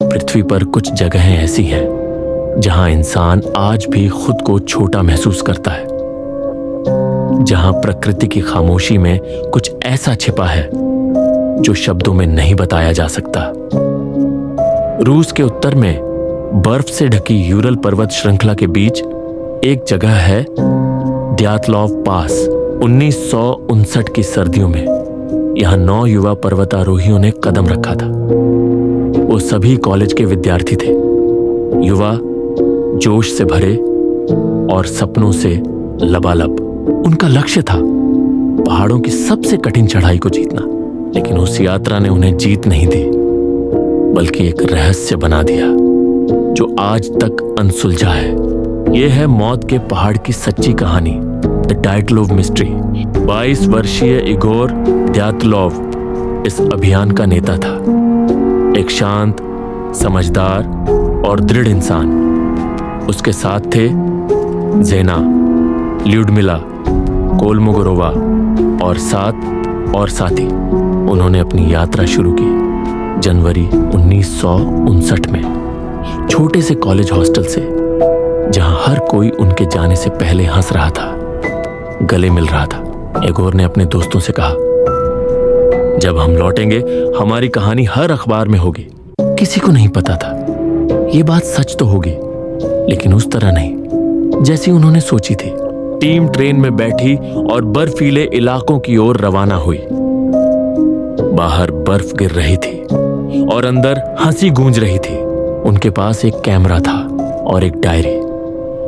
पृथ्वी पर कुछ जगहें ऐसी हैं जहां इंसान आज भी खुद को छोटा महसूस करता है, जहां प्रकृति की खामोशी में कुछ ऐसा छिपा है जो शब्दों में नहीं बताया जा सकता। रूस के उत्तर में बर्फ से ढकी यूरल पर्वत श्रृंखला के बीच एक जगह है, ड्यातलॉव पास। 1959 की सर्दियों में यहां 9 युवा पर्वतारोहियों ने कदम रखा था। वो सभी कॉलेज के विद्यार्थी थे, युवा, जोश से भरे और सपनों से लबालब। उनका लक्ष्य था पहाड़ों की सबसे कठिन चढ़ाई को जीतना, लेकिन उस यात्रा ने उन्हें जीत नहीं दी, बल्कि एक रहस्य बना दिया जो आज तक अनसुलझा है। यह है मौत के पहाड़ की सच्ची कहानी, द डायतलोव मिस्ट्री। 22 वर्षीय इगोर ड्यातलोव इस अभियान का नेता था, एक शांत, समझदार और दृढ़ इंसान। उसके साथ थे जेना, ल्यूडमिला, कोलमोगोरोवा और 7 और साथी। उन्होंने अपनी यात्रा शुरू की जनवरी 1959 में, छोटे से कॉलेज हॉस्टल से, जहां हर कोई उनके जाने से पहले हंस रहा था, गले मिल रहा था। इगोर ने अपने दोस्तों से कहा, जब हम लौटेंगे हमारी कहानी हर अखबार में होगी। किसी को नहीं पता था ये बात सच तो होगी, लेकिन उस तरह नहीं जैसी उन्होंने सोची थी। टीम ट्रेन में बैठी और बर्फीले इलाकों की ओर रवाना हुई। बाहर बर्फ गिर रही थी और अंदर हंसी गूंज रही थी। उनके पास एक कैमरा था और एक डायरी।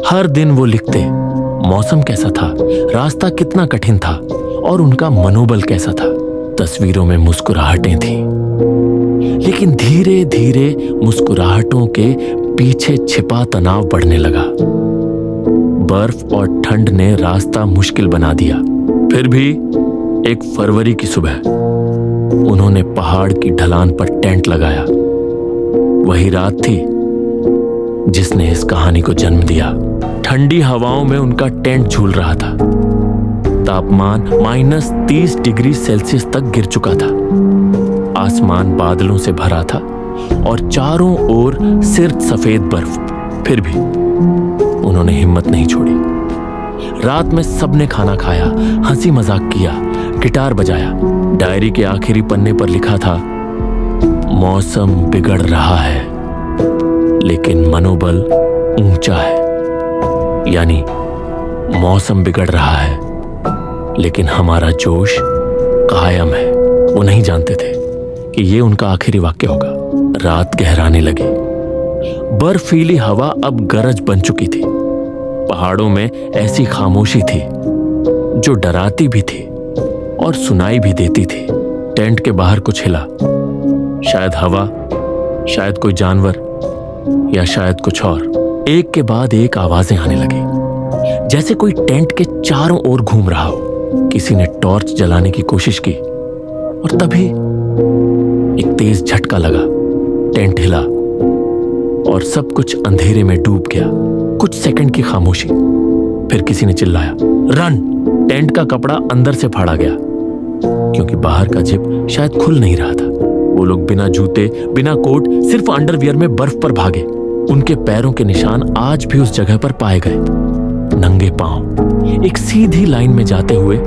हर दिन वो लिखते मौसम कैसा था, रास्ता कितना कठिन था और उनका मनोबल कैसा था। तस्वीरों में मुस्कुराहटें थीं, लेकिन धीरे धीरे मुस्कुराहटों के पीछे छिपा तनाव बढ़ने लगा। बर्फ और ठंड ने रास्ता मुश्किल बना दिया। फिर भी एक फरवरी की सुबह उन्होंने पहाड़ की ढलान पर टेंट लगाया। वही रात थी जिसने इस कहानी को जन्म दिया। ठंडी हवाओं में उनका टेंट झूल रहा था। तापमान -30 डिग्री सेल्सियस तक गिर चुका था। आसमान बादलों से भरा था और चारों ओर सिर्फ सफेद बर्फ। फिर भी उन्होंने हिम्मत नहीं छोड़ी। रात में सबने खाना खाया, हंसी मजाक किया, गिटार बजाया। डायरी के आखिरी पन्ने पर लिखा था, मौसम बिगड़ रहा है लेकिन मनोबल ऊंचा है। यानी मौसम बिगड़ रहा है लेकिन हमारा जोश कायम है। वो नहीं जानते थे कि ये उनका आखिरी वाक्य होगा। रात गहराने लगी। बर्फीली हवा अब गरज बन चुकी थी। पहाड़ों में ऐसी खामोशी थी जो डराती भी थी और सुनाई भी देती थी। टेंट के बाहर कुछ हिला, शायद हवा, शायद कोई जानवर या शायद कुछ और। एक के बाद एक आवाजें आने लगी, जैसे कोई टेंट के चारों ओर घूम रहा हो। किसी ने टॉर्च जलाने की कोशिश की और तभी एक तेज झटका लगा। टेंट हिला और सब कुछ अंधेरे में डूब गया। कुछ सेकंड की खामोशी, फिर किसी ने चिल्लाया, रन! टेंट का कपड़ा अंदर से फाड़ा गया क्योंकि बाहर का जिप शायद खुल नहीं रहा था। वो लोग बिना जूते, बिना कोट, सिर्फ अंडरवियर में बर्फ पर भागे। उनके पैरों के निशान आज भी उस जगह पर पाए गए। नंगे पांव, एक सीधी लाइन में जाते हुए,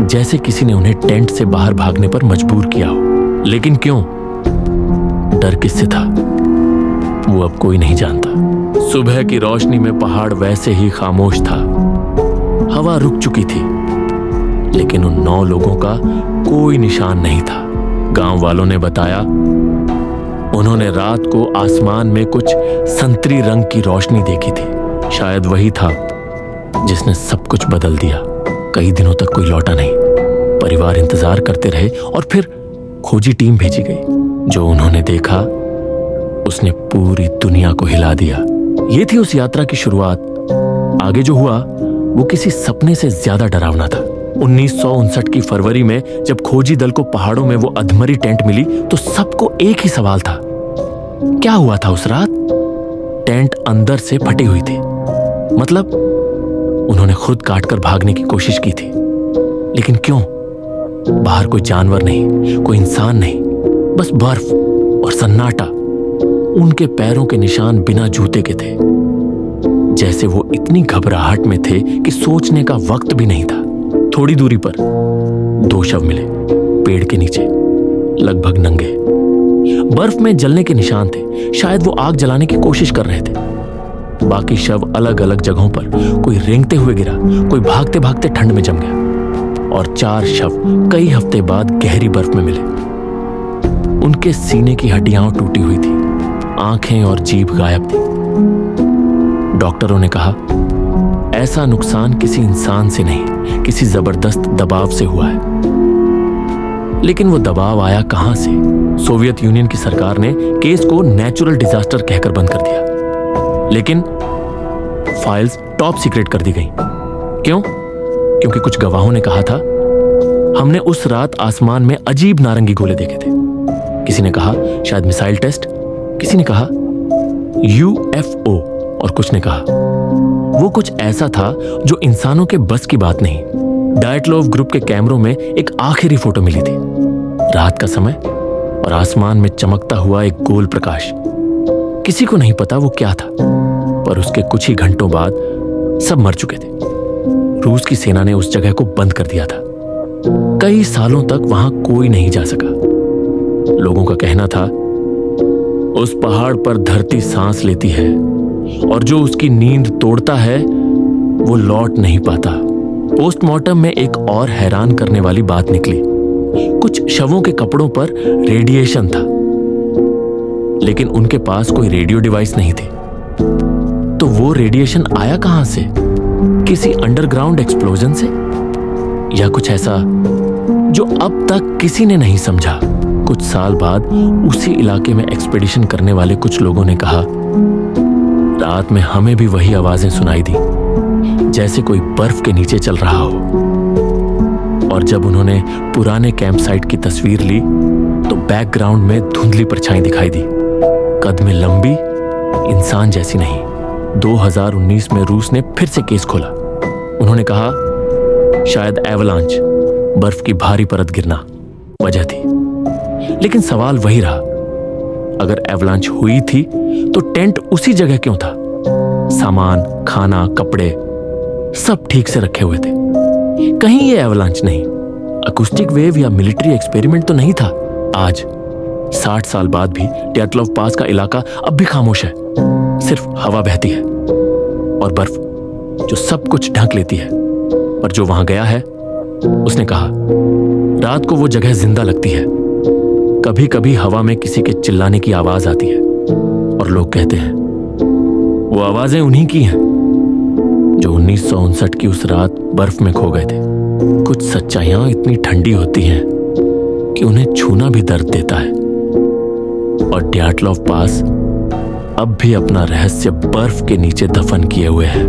जैसे किसी ने उन्हें टेंट से बाहर भागने पर मजबूर किया हो। लेकिन क्यों? डर किससे था वो अब कोई नहीं जानता। सुबह की रोशनी में पहाड़ वैसे ही खामोश था। हवा रुक चुकी थी, लेकिन उन 9 लोगों का कोई निशान नहीं था। गांव वालों ने बताया, उन्होंने रात को आसमान में कुछ संतरी रंग की रोशनी देखी थी। शायद वही था जिसने सब कुछ बदल दिया। कई दिनों तक कोई लौटा नहीं। परिवार इंतजार करते रहे और फिर खोजी टीम भेजी गई। जो उन्होंने देखा उसने पूरी दुनिया को हिला दिया। ये थी उस यात्रा की शुरुआत। आगे जो हुआ वो किसी सपने से ज्यादा डरावना था। 1959 की फरवरी में जब खोजी दल को पहाड़ों में वो अधमरी टेंट मिली तो सबको एक ही सवाल था, क्या हुआ था उस रात? टेंट अंदर से फटी हुई थी। मतलब उन्होंने खुद काटकर भागने की कोशिश की थी, लेकिन क्यों? बाहर कोई जानवर नहीं, कोई इंसान नहीं, बस बर्फ और सन्नाटा। उनके पैरों के निशान बिना जूते के थे, जैसे वो इतनी घबराहट में थे कि सोचने का वक्त भी नहीं था। थोड़ी दूरी पर 2 शव मिले, पेड़ के नीचे, लगभग नंगे। बर्फ में जलने के निशान थे, शायद वो आग जलाने की कोशिश कर रहे थे। बाकी शव अलग अलग जगहों पर, कोई रेंगते हुए गिरा, कोई भागते भागते ठंड में जम गया, और 4 शव कई हफ्ते बाद गहरी बर्फ में मिले। उनके सीने की हड्डियां टूटी हुई थी, आंखें और जीभ गायब थी। डॉक्टरों ने कहा, ऐसा नुकसान किसी इंसान से नहीं, किसी जबरदस्त दबाव से हुआ है। लेकिन वो दबाव आया कहां से? सोवियत यूनियन की सरकार ने केस को नेचुरल डिजास्टर कहकर बंद कर दिया, लेकिन फाइल्स टॉप सीक्रेट कर दी गई। क्यों? क्योंकि कुछ गवाहों ने कहा था, हमने उस रात आसमान में अजीब नारंगी गोले देखे थे। किसी ने कहा शायद मिसाइल टेस्ट, किसी ने कहा UFO, और कुछ ने कहा वो कुछ ऐसा था जो इंसानों के बस की बात नहीं। डायटलोव ग्रुप के कैमरों में एक आखिरी फोटो मिली थी, रात का समय और आसमान में चमकता हुआ एक गोल प्रकाश। किसी को नहीं पता वो क्या था, पर उसके कुछ ही घंटों बाद सब मर चुके थे। रूस की सेना ने उस जगह को बंद कर दिया था। कई सालों तक वहां कोई नहीं जा सका। लोगों का कहना था, उस पहाड़ पर धरती सांस लेती है और जो उसकी नींद तोड़ता है वो लौट नहीं पाता। पोस्टमार्टम में एक और हैरान करने वाली बात निकली। कुछ शवों के कपड़ों पर रेडिएशन था, लेकिन उनके पास कोई रेडियो डिवाइस नहीं थे। तो वो रेडिएशन आया कहां से? किसी अंडरग्राउंड एक्सप्लोजन से, या कुछ ऐसा जो अब तक किसी ने नहीं समझा? कुछ साल बाद उसी इलाके में एक्सपेडिशन करने वाले कुछ लोगों ने कहा, रात में हमें भी वही आवाजें सुनाई दी, जैसे कोई बर्फ के नीचे चल रहा हो। और जब उन्होंने पुराने कैंप साइट की तस्वीर ली तो बैकग्राउंड में धुंधली परछाई दिखाई दी, कद में लंबी, इंसान जैसी नहीं। 2019 में रूस ने फिर से केस खोला। उन्होंने कहा शायद एवलांच, बर्फ की भारी परत गिरना वजह थी। लेकिन सवाल वही रहा, अगर एवलांच हुई थी तो टेंट उसी जगह क्यों था? सामान, खाना, कपड़े सब ठीक से रखे हुए थे। कहीं ये एवलांच नहीं, अकूस्टिक वेव या मिलिट्री एक्सपेरिमेंट तो नहीं था। आज 60 साल बाद भी ट्याटलोव पास का इलाका अब भी खामोश है। सिर्फ हवा बहती है और बर्फ जो सब कुछ ढक लेती है। पर जो वहां गया है उसने कहा, रात को वो जगह जिंदा लगती है। कभी कभी हवा में किसी के चिल्लाने की आवाज आती है और लोग कहते हैं वो आवाजें उन्हीं की हैं जो 1959 की उस रात बर्फ में खो गए थे। कुछ सच्चाइयां इतनी ठंडी होती हैं कि उन्हें छूना भी दर्द देता है। और ट्याटलोव पास अब भी अपना रहस्य बर्फ के नीचे दफन किए हुए है।